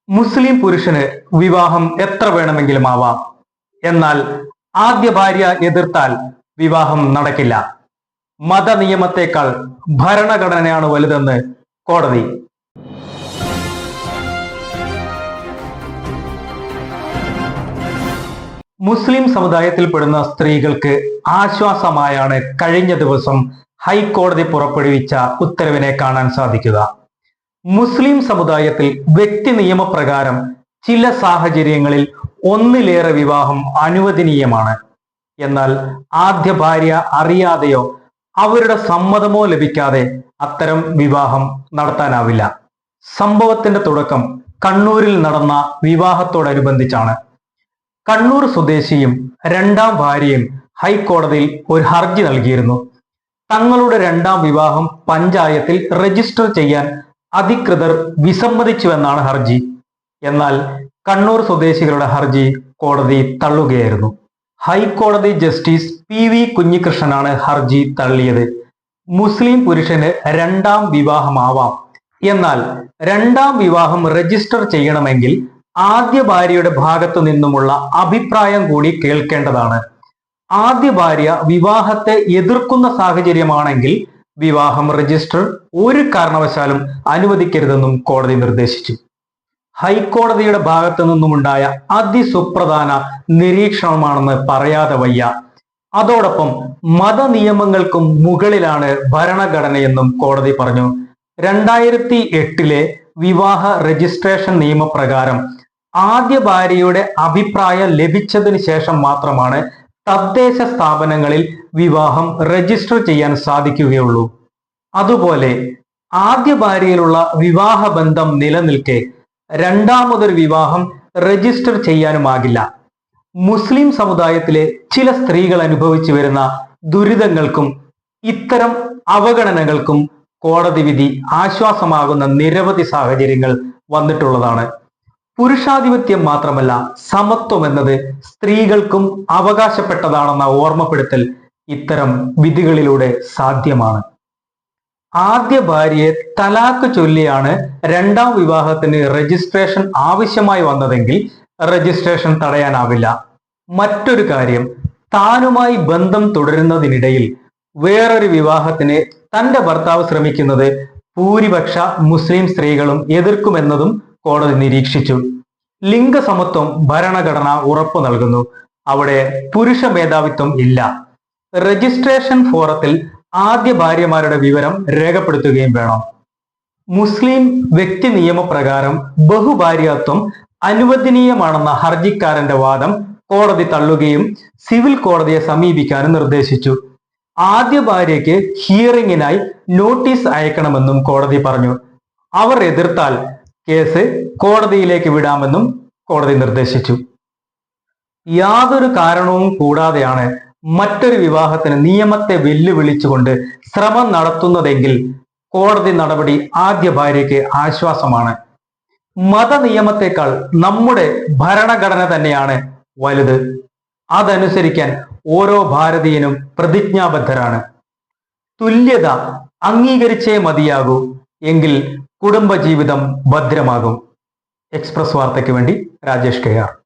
മുസ്ലിം പുരുഷന് വിവാഹം എത്ര വേണമെങ്കിലും ആവാം. എന്നാൽ ആദ്യ ഭാര്യ എതിർത്താൽ വിവാഹം നടക്കില്ല. മതനിയമത്തെക്കാൾ ഭരണഘടനയാണ് വലുതെന്ന് കോടതി. മുസ്ലിം സമുദായത്തിൽപ്പെടുന്ന സ്ത്രീകൾക്ക് ആശ്വാസമായാണ് കഴിഞ്ഞ ദിവസം ഹൈക്കോടതി പുറപ്പെടുവിച്ച ഉത്തരവിനെ കാണാൻ സാധിക്കുക. മുസ്ലിം സമുദായത്തിൽ വ്യക്തി നിയമപ്രകാരം ചില സാഹചര്യങ്ങളിൽ ഒന്നിലേറെ വിവാഹം അനുവദനീയമാണ്. എന്നാൽ ആദ്യ ഭാര്യ അറിയാതെയോ അവരുടെ സമ്മതമോ ലഭിക്കാതെ അത്തരം വിവാഹം നടത്താനാവില്ല. സംഭവത്തിന്റെ തുടക്കം കണ്ണൂരിൽ നടന്ന വിവാഹത്തോടനുബന്ധിച്ചാണ്. കണ്ണൂർ സ്വദേശിയും രണ്ടാം ഭാര്യയും ഹൈക്കോടതിയിൽ ഒരു ഹർജി നൽകിയിരുന്നു. തങ്ങളുടെ രണ്ടാം വിവാഹം പഞ്ചായത്തിൽ രജിസ്റ്റർ ചെയ്യാൻ അധികൃതർ വിസമ്മതിച്ചുവെന്നാണ് ഹർജി. എന്നാൽ കണ്ണൂർ സ്വദേശികളുടെ ഹർജി കോടതി തള്ളുകയായിരുന്നു. ഹൈക്കോടതി ജസ്റ്റിസ് PV കുഞ്ഞികൃഷ്ണനാണ് ഹർജി തള്ളിയത്. മുസ്ലിം പുരുഷന് രണ്ടാം വിവാഹമാവാം. എന്നാൽ രണ്ടാം വിവാഹം രജിസ്റ്റർ ചെയ്യണമെങ്കിൽ ആദ്യ ഭാര്യയുടെ ഭാഗത്തു നിന്നുമുള്ള അഭിപ്രായം കൂടി കേൾക്കേണ്ടതാണ്. ആദ്യ ഭാര്യ വിവാഹത്തെ എതിർക്കുന്ന സാഹചര്യമാണെങ്കിൽ വിവാഹം രജിസ്റ്റർ ഒരു കാരണവശാലും അനുവദിക്കരുതെന്നും കോടതി നിർദ്ദേശിച്ചു. ഹൈക്കോടതിയുടെ ഭാഗത്തു നിന്നുമുണ്ടായ അതിസുപ്രധാന നിരീക്ഷണമാണെന്ന് പറയാതെ വയ്യ. അതോടൊപ്പം മതനിയമങ്ങൾക്കും മുകളിലാണ് ഭരണഘടനയെന്നും കോടതി പറഞ്ഞു. 2008 വിവാഹ രജിസ്ട്രേഷൻ നിയമപ്രകാരം ആദ്യ ഭാര്യയുടെ അഭിപ്രായം ലഭിച്ചതിന് ശേഷം മാത്രമാണ് തദ്ദേശ സ്ഥാപനങ്ങളിൽ വിവാഹം രജിസ്റ്റർ ചെയ്യാൻ സാധിക്കുകയുള്ളൂ. അതുപോലെ ആദ്യ ഭാര്യയിലുള്ള വിവാഹ ബന്ധം നിലനിൽക്കെ രണ്ടാമതൊരു വിവാഹം രജിസ്റ്റർ ചെയ്യാനുമാകില്ല. മുസ്ലിം സമുദായത്തിലെ ചില സ്ത്രീകൾ അനുഭവിച്ചു വരുന്ന ദുരിതങ്ങൾക്കും ഇത്തരം അവഗണനകൾക്കും കോടതി വിധി ആശ്വാസമാകുന്ന നിരവധി സാഹചര്യങ്ങൾ വന്നിട്ടുള്ളതാണ്. പുരുഷാധിപത്യം മാത്രമല്ല, സമത്വം എന്നത് സ്ത്രീകൾക്കും അവകാശപ്പെട്ടതാണെന്ന ഓർമ്മപ്പെടുത്തൽ ഇത്തരം വിധികളിലൂടെ സാധ്യമാണ്. ആദ്യ ഭാര്യയെ തലാക്ക് ചൊല്ലിയാണ് രണ്ടാം വിവാഹത്തിന് രജിസ്ട്രേഷൻ ആവശ്യമായി വന്നതെങ്കിൽ രജിസ്ട്രേഷൻ തടയാനാവില്ല. മറ്റൊരു കാര്യം, താനുമായി ബന്ധം തുടരുന്നതിനിടയിൽ വേറൊരു വിവാഹത്തിന് തന്റെ ഭർത്താവ് ശ്രമിക്കുന്നത് ഭൂരിപക്ഷ മുസ്ലിം സ്ത്രീകളും എതിർക്കുമെന്നതും കോടതി നിരീക്ഷിച്ചു. ലിംഗസമത്വം ഭരണഘടന ഉറപ്പു നൽകുന്നു. അവിടെ പുരുഷ മേധാവിത്വം ഇല്ല. രജിസ്ട്രേഷൻ ഫോറത്തിൽ ആദ്യ ഭാര്യമാരുടെ വിവരം രേഖപ്പെടുത്തുകയും വേണം. മുസ്ലിം വ്യക്തി നിയമപ്രകാരം ബഹുഭാര്യാത്വം അനുവദനീയമാണെന്ന ഹർജിക്കാരന്റെ വാദം കോടതി തള്ളുകയും സിവിൽ കോടതിയെ സമീപിക്കാനും നിർദ്ദേശിച്ചു. ആദ്യ ഭാര്യയ്ക്ക് ഹിയറിംഗിനായി നോട്ടീസ് അയക്കണമെന്നും കോടതി പറഞ്ഞു. അവർ എതിർത്താൽ കേസ് കോടതിയിലേക്ക് വിടാമെന്നും കോടതി നിർദ്ദേശിച്ചു. യാതൊരു കാരണവും കൂടാതെയാണ് മറ്റൊരു വിവാഹത്തിന് നിയമത്തെ വെല്ലുവിളിച്ചുകൊണ്ട് ശ്രമം നടത്തുന്നതെങ്കിൽ കോടതി നടപടി ആദ്യ ഭാര്യയ്ക്ക് ആശ്വാസമാണ്. മതനിയമത്തെക്കാൾ നമ്മുടെ ഭരണഘടന തന്നെയാണ് വലുത്. അതനുസരിക്കാൻ ഓരോ ഭാരതീയനും പ്രതിജ്ഞാബദ്ധരാണ്. തുല്യത അംഗീകരിച്ചേ മതിയാകൂ, എങ്കിൽ കുടുംബജീവിതം ഭദ്രമാകും. എക്സ്പ്രസ് വാർത്തയ്ക്ക് വേണ്ടി രാജേഷ് KR.